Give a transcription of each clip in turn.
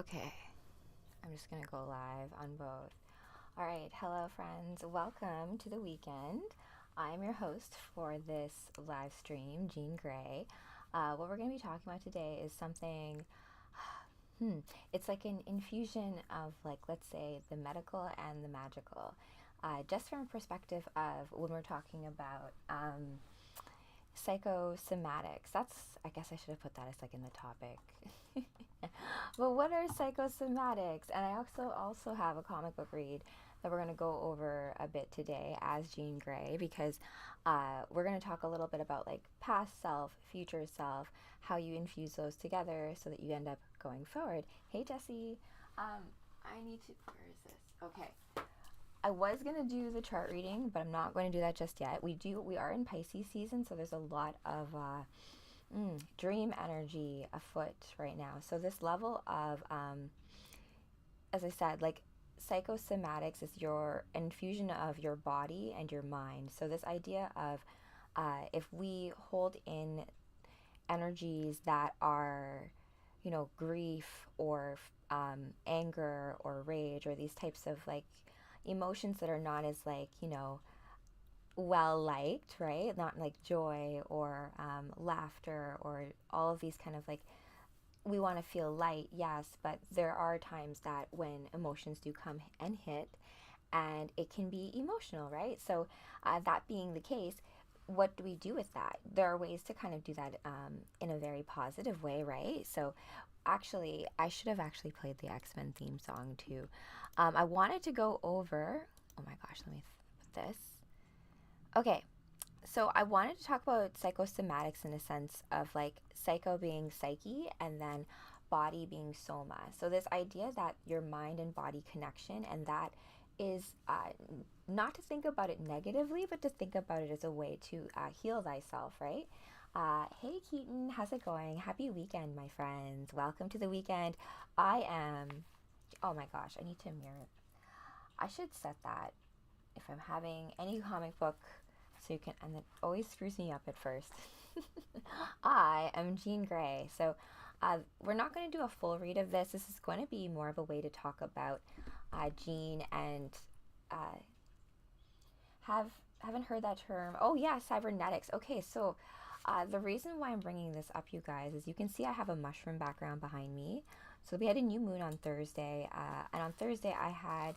Okay, I'm just gonna go live on both. All right, hello friends, welcome to the weekend. I'm your host for this live stream, Jean Gray. What we're gonna be talking about today is something, it's like an infusion of, like, let's say, the medical and the magical. Just from a perspective of when we're talking about psychosomatics. I guess I should have put that as like in the topic. But what are psychosomatics? And I also have a comic book read that we're going to go over a bit today as Jean Grey, because we're going to talk a little bit about like past self, future self, how you infuse those together so that you end up going forward. Hey Jesse, I need to, where is this? Okay. I was going to do the chart reading, but I'm not going to do that just yet. We are in Pisces season, so there's a lot of dream energy afoot right now. So this level of, as I said, like psychosomatics is your infusion of your body and your mind. So this idea of if we hold in energies that are, grief or anger or rage or these types of like emotions that are not as like, well liked, right? Not like joy or laughter or all of these kind of like, we want to feel light, yes, but there are times that when emotions do come and hit, and it can be emotional, right? So, that being the case, what do we do with that? There are ways to kind of do that in a very positive way, right? So, actually, I should have actually played the X-Men theme song too. I wanted to go over, oh my gosh, let me put this. Okay, so I wanted to talk about psychosomatics in a sense of like psycho being psyche and then body being soma. So this idea that your mind and body connection, and that is not to think about it negatively, but to think about it as a way to heal thyself, right? Hey Keaton, how's it going? Happy weekend, my friends. Welcome to the weekend. I am, oh my gosh, I need to mirror. I should set that if I'm having any comic book, so you can, and it always screws me up at first. I am Jean Grey. So we're not going to do a full read of this. This is going to be more of a way to talk about Jean and haven't heard that term. Oh yeah, cybernetics. Okay, so the reason why I'm bringing this up, you guys, is you can see I have a mushroom background behind me. So we had a new moon on Thursday, and on Thursday I had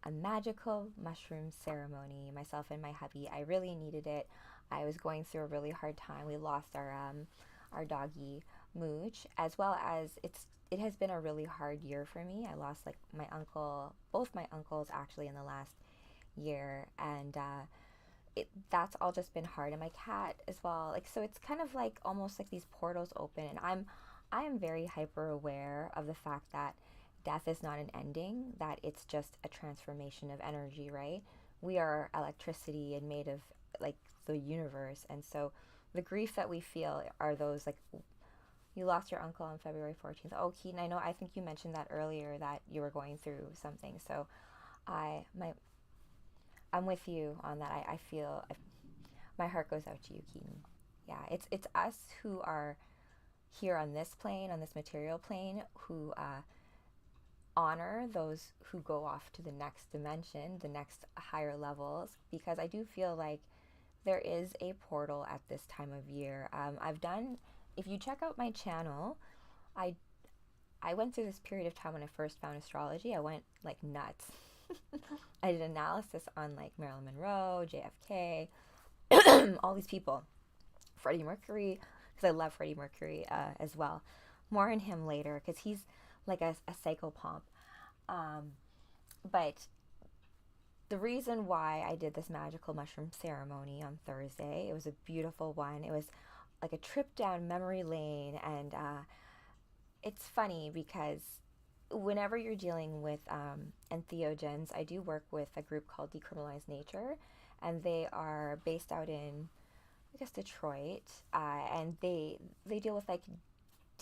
a magical mushroom ceremony. Myself and my hubby, I really needed it. I was going through a really hard time. We lost our doggy Mooch, as well as it has been a really hard year for me. I lost like my uncle, both my uncles actually in the last year, and that's all just been hard. And my cat as well. Like, so it's kind of like almost like these portals open, and I am very hyper aware of the fact that death is not an ending, that it's just a transformation of energy, right? We are electricity and made of like the universe. And so the grief that we feel are those like, you lost your uncle on February 14th. Oh, Keaton, I think you mentioned that earlier, that you were going through something. So I'm with you on that. I feel, my heart goes out to you, Keaton. Yeah, it's us who are here on this plane, on this material plane, who honor those who go off to the next dimension, the next higher levels, because I do feel like there is a portal at this time of year. If you check out my channel, I went through this period of time when I first found astrology. I went like nuts. I did analysis on like Marilyn Monroe, JFK, all these people, Freddie Mercury, because I love Freddie Mercury as well. More on him later, because he's like a psychopomp. But the reason why I did this magical mushroom ceremony on Thursday, it was a beautiful one. It was like a trip down memory lane, and it's funny because whenever you're dealing with entheogens, I do work with a group called Decriminalize Nature, and they are based out in, I guess, Detroit, and they deal with like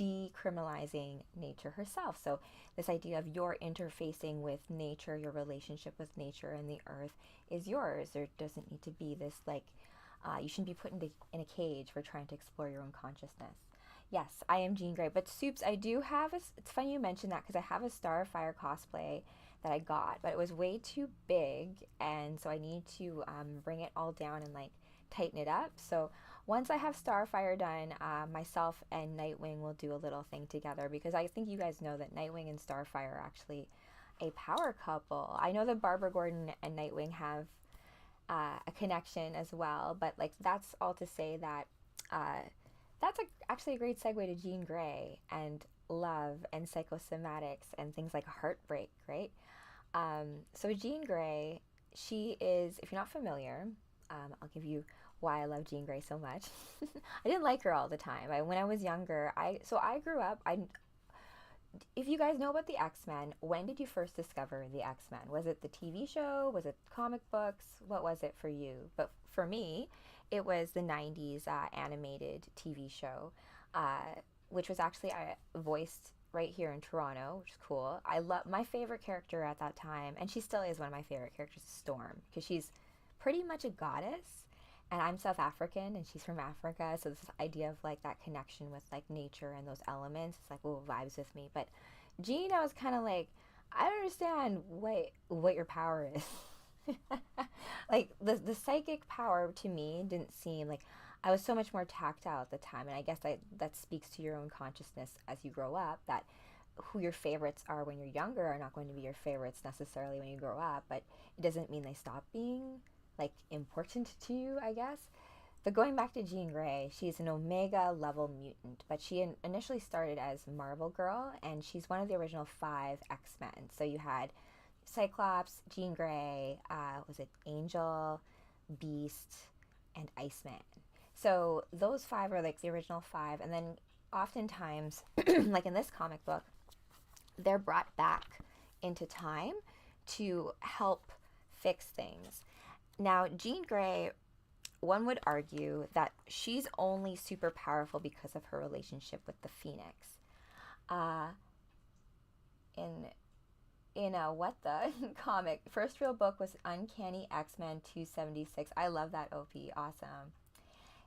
decriminalizing nature herself. So this idea of your interfacing with nature, your relationship with nature and the earth is yours. There doesn't need to be this like, you shouldn't be put in a cage for trying to explore your own consciousness. Yes, I am Jean Grey. But Soups, I do have a. It's funny you mentioned that because I have a Starfire cosplay that I got, but it was way too big, and so I need to bring it all down and like tighten it up. So once I have Starfire done, myself and Nightwing will do a little thing together because I think you guys know that Nightwing and Starfire are actually a power couple. I know that Barbara Gordon and Nightwing have a connection as well. But like that's all to say that uh, that's actually a great segue to Jean Grey and love and psychosomatics and things like heartbreak, right? So Jean Grey, she is, if you're not familiar, I'll give you why I love Jean Grey so much. I didn't like her all the time. When I was younger, I grew up. If you guys know about the X-Men, when did you first discover the X-Men? Was it the TV show? Was it comic books? What was it for you? But for me, it was the 90s animated TV show, which was actually voiced right here in Toronto, which is cool. I love my favorite character at that time, and she still is one of my favorite characters, Storm, because she's pretty much a goddess. And I'm South African and she's from Africa, so this idea of like that connection with like nature and those elements, it's like, oh, vibes with me. But Jean, I was kind of like, I don't understand what your power is. Like the psychic power to me didn't seem like, I was so much more tactile at the time, and I guess that speaks to your own consciousness as you grow up, that who your favorites are when you're younger are not going to be your favorites necessarily when you grow up, but it doesn't mean they stop being like important to you, I guess. But going back to Jean Grey, she's an Omega level mutant, but she initially started as Marvel Girl, and she's one of the original 5 X-Men. So you had Cyclops, Jean Grey, was it Angel, Beast, and Iceman. So those 5 are like the original 5, and then oftentimes, like in this comic book, they're brought back into time to help fix things. Now, Jean Grey, one would argue that she's only super powerful because of her relationship with the Phoenix. Uh, in a what the comic, first real book was Uncanny X-Men 276. I love that, OP. Awesome.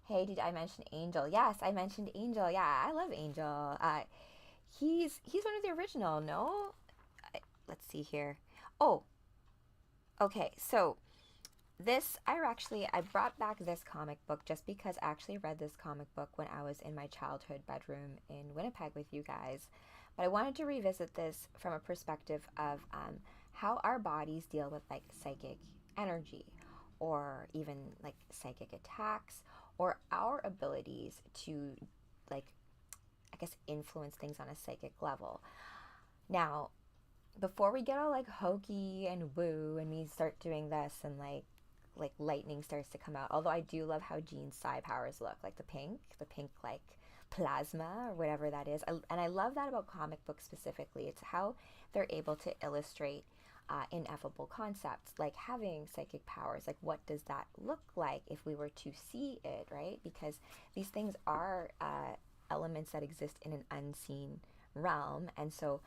Hey, did I mention Angel? Yes, I mentioned Angel. Yeah, I love Angel. He's one of the original. No, let's see here. Oh, okay. So I brought back this comic book just because I actually read this comic book when I was in my childhood bedroom in Winnipeg with you guys. But I wanted to revisit this from a perspective of how our bodies deal with like psychic energy, or even like psychic attacks, or our abilities to like, I guess, influence things on a psychic level. Now, before we get all like hokey and woo and we start doing this and like lightning starts to come out. Although I do love how Jean's psi powers look, like the pink like plasma or whatever that is. And I love that about comic books specifically. It's how they're able to illustrate ineffable concepts, like having psychic powers. Like, what does that look like if we were to see it, right? Because these things are elements that exist in an unseen realm. And so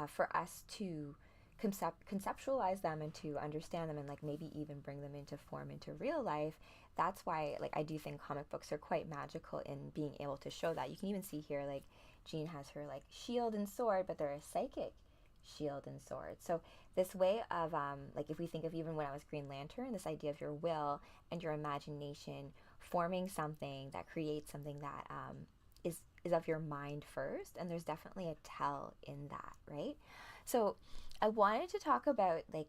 for us to conceptualize them and to understand them and like maybe even bring them into form into real life, that's why like I do think comic books are quite magical in being able to show that. You can even see here like Jean has her like shield and sword, but they're a psychic shield and sword. So this way of like if we think of even when I was Green Lantern, this idea of your will and your imagination forming something that creates something that is of your mind first, and there's definitely a tell in that, right? So I wanted to talk about like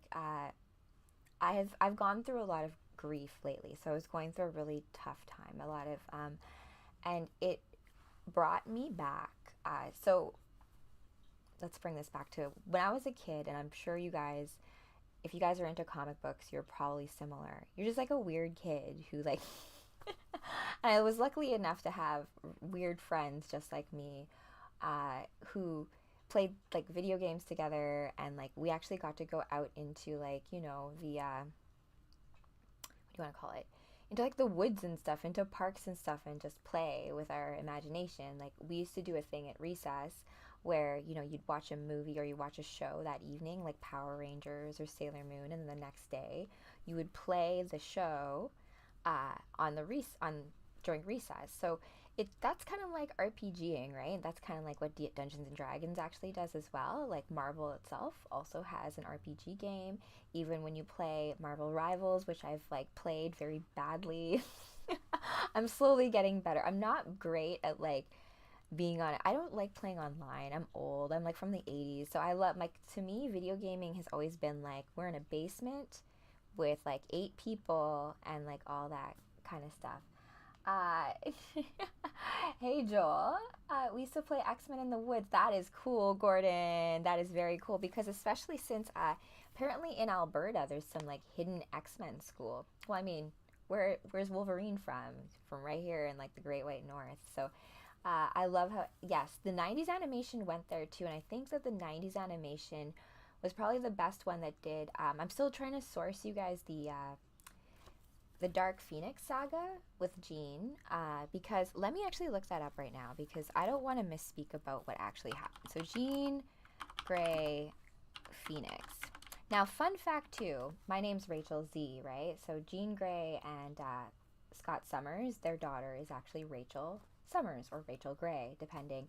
I've gone through a lot of grief lately. So I was going through a really tough time, a lot of and it brought me back. So let's bring this back to when I was a kid, and I'm sure you guys, if you guys are into comic books, you're probably similar. You're just like a weird kid who like and I was lucky enough to have weird friends just like me, who played like video games together, and like we actually got to go out into like, you know, the what do you want to call it, into like the woods and stuff, into parks and stuff, and just play with our imagination. Like we used to do a thing at recess where, you know, you'd watch a movie or you watch a show that evening, like Power Rangers or Sailor Moon, and then the next day you would play the show on during recess. So That's kind of like RPGing, right? That's kind of like what Dungeons and Dragons actually does as well. Like Marvel itself also has an RPG game. Even when you play Marvel Rivals, which I've like played very badly, I'm slowly getting better. I'm not great at like being on it. I don't like playing online. I'm old. I'm like from the 80s. So I love like to me video gaming has always been like we're in a basement with like 8 people and like all that kind of stuff. Uh, hey Joel, we used to play X-Men in the Woods. That is cool, Gordon. That is very cool because especially since apparently in Alberta there's some like hidden X-Men school. Well, I mean, where's Wolverine from? From right here in like the Great White North. So I love how yes, the 90s animation went there too, and I think that the 90s animation was probably the best one that did. I'm still trying to source you guys the Dark Phoenix saga with Jean, because let me actually look that up right now because I don't want to misspeak about what actually happened. So Jean Grey Phoenix. Now, fun fact too, my name's Rachel Z, right? So Jean Grey and Scott Summers, their daughter is actually Rachel Summers or Rachel Grey, depending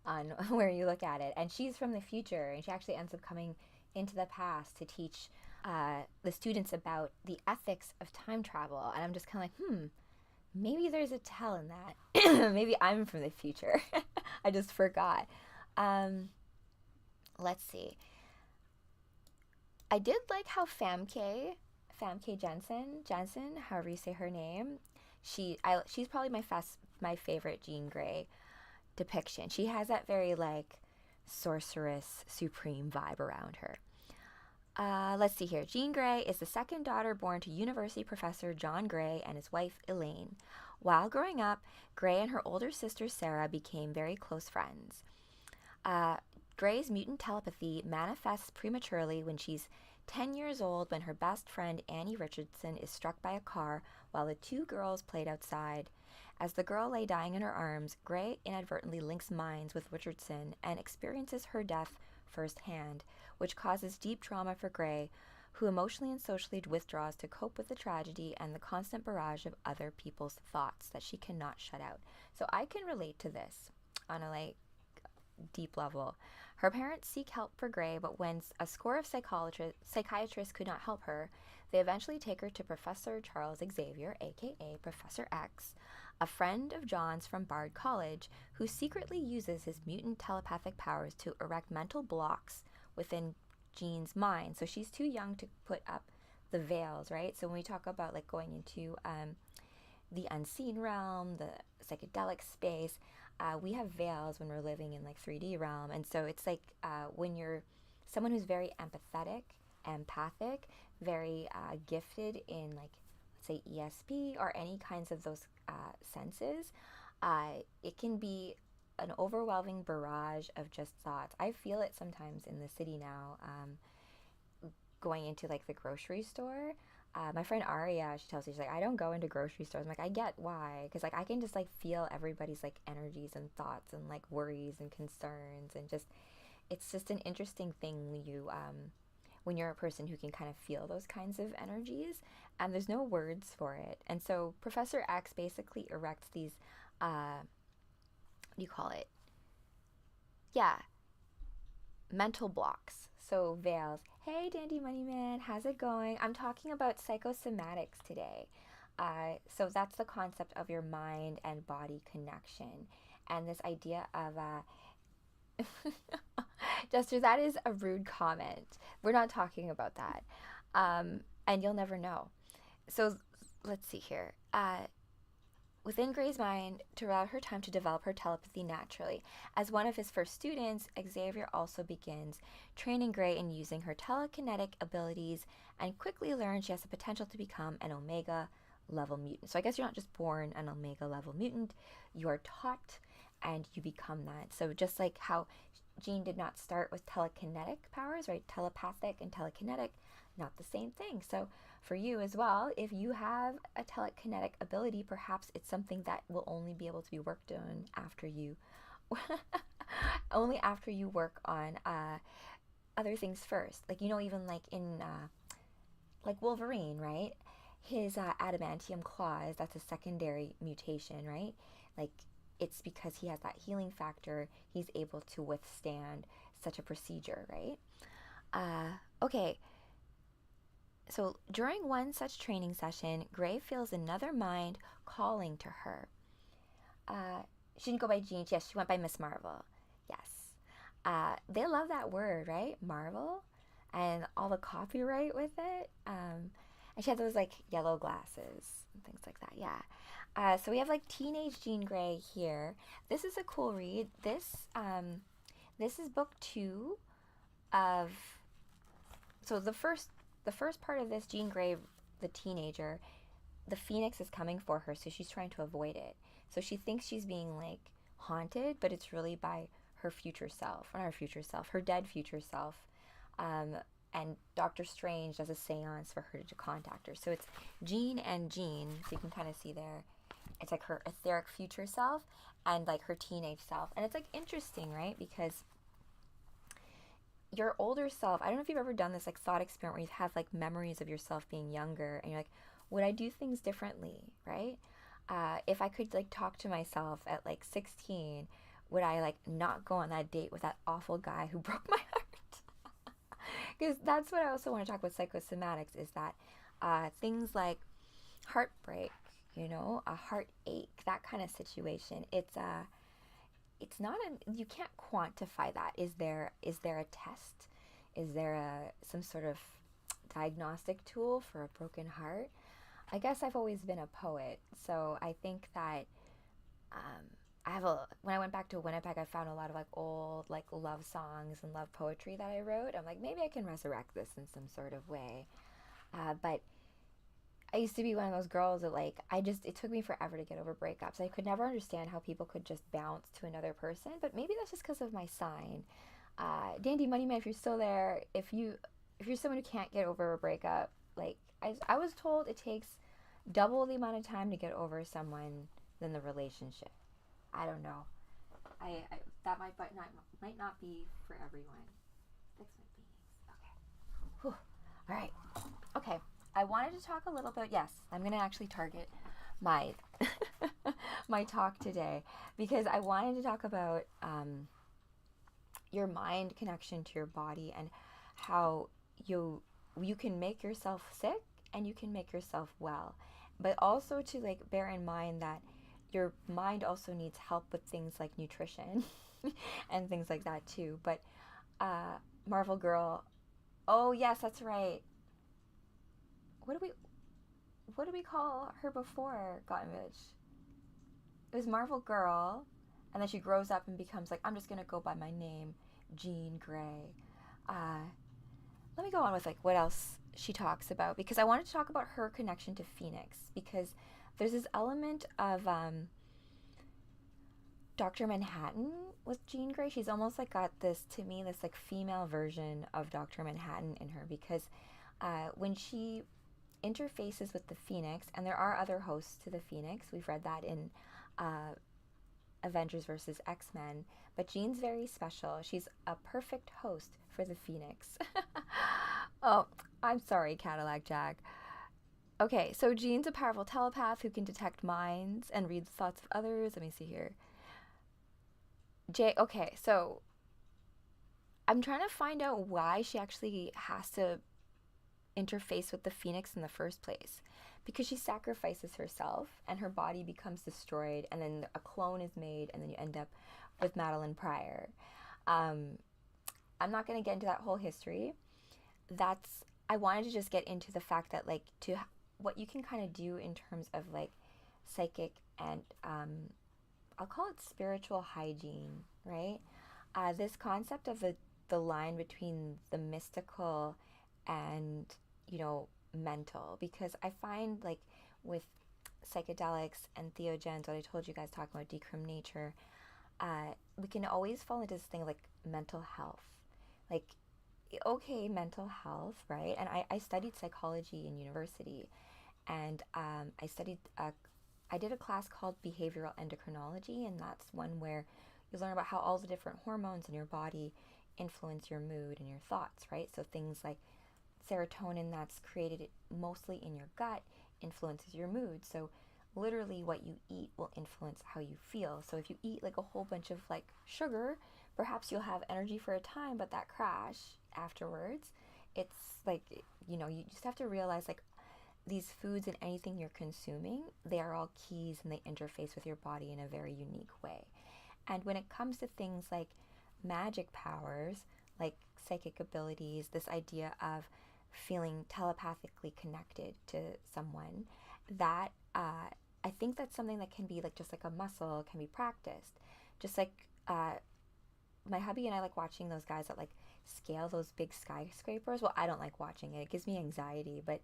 on where you look at it. And she's from the future, and she actually ends up coming into the past to teach the students about the ethics of time travel. And I'm just kind of like, maybe there's a tell in that. Maybe I'm from the future. I just forgot. Let's see. I did like how Famke Jensen, however you say her name, she's probably my favorite Jean Grey depiction. She has that very like sorceress supreme vibe around her. Let's see here. Jean Grey is the second daughter born to university professor John Grey and his wife Elaine. While growing up, Grey and her older sister Sarah became very close friends. Grey's mutant telepathy manifests prematurely when she's 10 years old when her best friend Annie Richardson is struck by a car while the two girls played outside. As the girl lay dying in her arms, Grey inadvertently links minds with Richardson and experiences her death firsthand, which causes deep trauma for Grey, who emotionally and socially withdraws to cope with the tragedy and the constant barrage of other people's thoughts that she cannot shut out. So I can relate to this on a like deep level. Her parents seek help for Grey, but when a score of psychiatrists could not help her, they eventually take her to Professor Charles Xavier, aka Professor X, a friend of John's from Bard College, who secretly uses his mutant telepathic powers to erect mental blocks within Jean's mind. So she's too young to put up the veils, right? So when we talk about like going into the unseen realm, the psychedelic space, we have veils when we're living in like 3D realm. And so it's like when you're someone who's very empathic, very gifted in like, let's say ESP or any kinds of those senses, it can be an overwhelming barrage of just thoughts. I feel it sometimes in the city now, going into like the grocery store. My friend Aria, she tells me, she's like, I don't go into grocery stores. I'm like, I get why, because like I can just like feel everybody's like energies and thoughts and like worries and concerns, and just it's just an interesting thing when you're a person who can kind of feel those kinds of energies, and there's no words for it. And so Professor X basically erects these, what do you call it? Yeah, mental blocks. So veils. Hey, Dandy Money Man, how's it going? I'm talking about psychosomatics today. So that's the concept of your mind and body connection, and this idea of Jester, that is a rude comment. We're not talking about that, and you'll never know. So let's see here. Within Grey's mind, to allow her time to develop her telepathy naturally. As one of his first students, Xavier also begins training Grey in using her telekinetic abilities and quickly learns she has the potential to become an Omega level mutant. So I guess you're not just born an Omega level mutant, you are taught and you become that. So just like how Jean did not start with telekinetic powers, right? Telepathic and telekinetic, not the same thing. So for you as well, if you have a telekinetic ability, perhaps it's something that will only be able to be worked on after you only after you work on other things first. Like, you know, even like in like Wolverine, right? His adamantium claws, that's a secondary mutation, right? Like it's because he has that healing factor. He's able to withstand such a procedure, right? Okay, so during one such training session, Gray feels another mind calling to her. She didn't go by Jean. Yes, she went by Miss Marvel. Yes. They love that word, right? Marvel. And all the copyright with it. And she had those like yellow glasses and things like that. Yeah. So we have like teenage Jean Grey here. This is a cool read. This is book 2 of. So the first part of this, Jean Grey, the teenager, the phoenix is coming for her, so she's trying to avoid it. So she thinks she's being like haunted, but it's really by her future self, or not her future self, her dead future self. And Doctor Strange does a seance for her to contact her. So it's Jean and Jean, so you can kind of see there. It's like her etheric future self and like her teenage self. And it's like interesting, right? Because your older self, I don't know if you've ever done this like thought experiment where you have like memories of yourself being younger and you're like, would I do things differently, right? If I could like talk to myself at like 16, would I like not go on that date with that awful guy who broke my heart? Because that's what I also want to talk about psychosomatics, is that things like heartbreak, you know, a heartache, that kind of situation. It's not you can't quantify that. Is there a test? Is there some sort of diagnostic tool for a broken heart? I guess I've always been a poet, so I think that when I went back to Winnipeg, I found a lot of like old like love songs and love poetry that I wrote. I'm like, maybe I can resurrect this in some sort of way. But I used to be one of those girls that like, it took me forever to get over breakups. I could never understand how people could just bounce to another person, but maybe that's just because of my sign. Dandy Moneyman, if you're still there, if you're someone who can't get over a breakup, like I was told it takes double the amount of time to get over someone than the relationship. I don't know. That might not be for everyone. Fix my beanies. Okay. Whew. All right. Okay. I wanted to talk a little bit. Yes, I'm going to actually target my my talk today because I wanted to talk about your mind connection to your body and how you can make yourself sick and you can make yourself well, but also to like bear in mind that your mind also needs help with things like nutrition and things like that too. But Marvel Girl, oh yes, that's right. What do we call her before Gotham Village? It was Marvel Girl, and then she grows up and becomes like, I'm just gonna go by my name, Jean Grey. Let me go on with like what else she talks about, because I wanted to talk about her connection to Phoenix, because there's this element of Dr. Manhattan with Jean Grey. She's almost like got this, to me, this like female version of Dr. Manhattan in her, because when she interfaces with the Phoenix, and there are other hosts to the Phoenix, we've read that in Avengers versus X-Men, but Jean's very special. She's a perfect host for the Phoenix. Oh, I'm sorry, Cadillac Jack. Okay, so Jean's a powerful telepath who can detect minds and read the thoughts of others. Let me see here. Okay, so I'm trying to find out why she actually has to interface with the Phoenix in the first place, because she sacrifices herself and her body becomes destroyed, and then a clone is made, and then you end up with Madeline Pryor. I'm not going to get into that whole history. I wanted to just get into the fact that like what you can kind of do in terms of like psychic and I'll call it spiritual hygiene, right? This concept of the line between the mystical and, you know, mental, because I find like with psychedelics and theogens, what I told you guys talking about decrim nature, we can always fall into this thing like mental health. Like, okay, mental health, right? And I studied psychology in university, and I did a class called behavioral endocrinology, and that's one where you learn about how all the different hormones in your body influence your mood and your thoughts, right? So things like serotonin that's created mostly in your gut influences your mood. So literally what you eat will influence how you feel. So if you eat like a whole bunch of like sugar, perhaps you'll have energy for a time, but that crash afterwards, it's like, you know, you just have to realize like these foods and anything you're consuming, they are all keys and they interface with your body in a very unique way. And when it comes to things like magic powers, like psychic abilities, this idea of feeling telepathically connected to someone, that I think that's something that can be like just like a muscle, can be practiced. Just like my hubby and I like watching those guys that like scale those big skyscrapers. Well, I don't like watching it; it gives me anxiety. But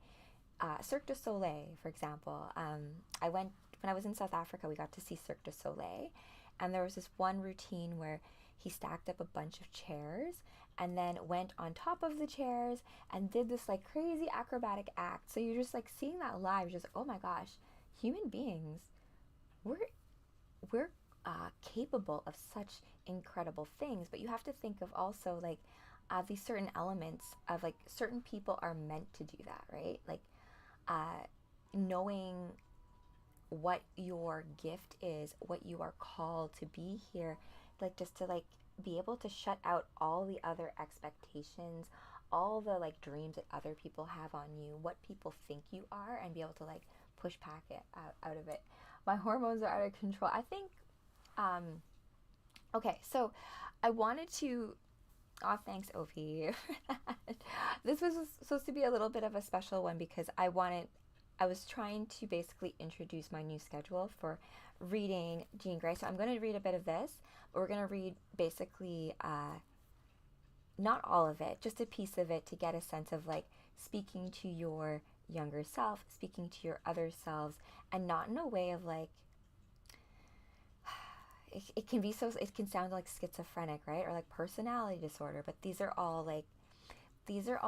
Cirque du Soleil, for example, I went when I was in South Africa. We got to see Cirque du Soleil, and there was this one routine where he stacked up a bunch of chairs and then went on top of the chairs and did this like crazy acrobatic act. So you're just like seeing that live, you're just like, oh my gosh, human beings, we're we're capable of such incredible things. But you have to think of also like these certain elements of like certain people are meant to do that, right? Like knowing what your gift is, what you are called to be here, like just to like be able to shut out all the other expectations, all the like dreams that other people have on you, what people think you are, and be able to like push back it out of it. My hormones are out of control. I think okay, so I wanted to thanks Opie. This was supposed to be a little bit of a special one because I was trying to basically introduce my new schedule for reading Jean Grey. So I'm going to read a bit of this, but we're going to read basically not all of it, just a piece of it to get a sense of like speaking to your younger self, speaking to your other selves, and not in a way of like, it can be so, it can sound like schizophrenic, right? Or like personality disorder, but these are all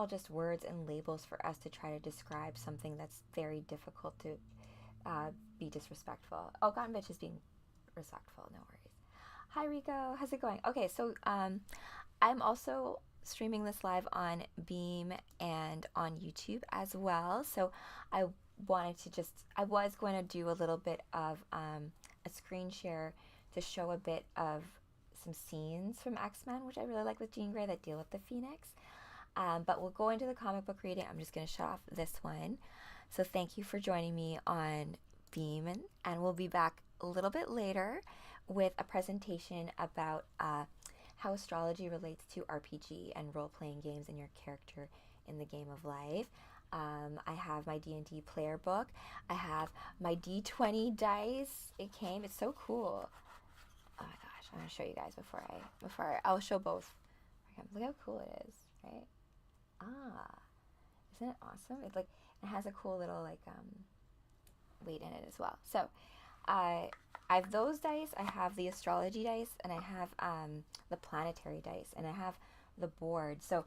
just words and labels for us to try to describe something that's very difficult to be disrespectful. Oh, Gotten Bitch is being respectful, no worries. Hi Rico, how's it going? Okay, so I'm also streaming this live on Beam and on YouTube as well. So I was going to do a little bit of a screen share to show a bit of some scenes from X-Men, which I really like with Jean Grey, that deal with the Phoenix. But we'll go into the comic book reading. I'm just going to shut off this one. So thank you for joining me on Beam, and we'll be back a little bit later with a presentation about how astrology relates to RPG and role-playing games and your character in the game of life. I have my D&D player book. I have my D20 dice. It's so cool. Oh my gosh, I'm going to show you guys I'll show both. Look how cool it is, right? Isn't it awesome? It has a cool little like weight in it as well. So I have those dice, I have the astrology dice, and I have the planetary dice, and I have the board. So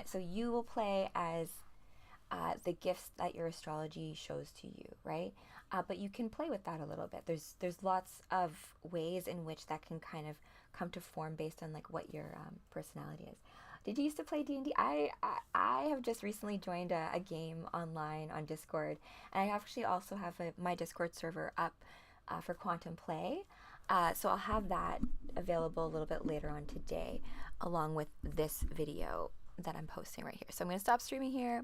so you will play as the gifts that your astrology shows to you, right? But you can play with that a little bit. There's lots of ways in which that can kind of come to form based on like what your personality is. Did you used to play D&D? I have just recently joined a game online on Discord, and I actually also have my Discord server up for Quantum Play. So I'll have that available a little bit later on today, along with this video that I'm posting right here. So I'm going to stop streaming here.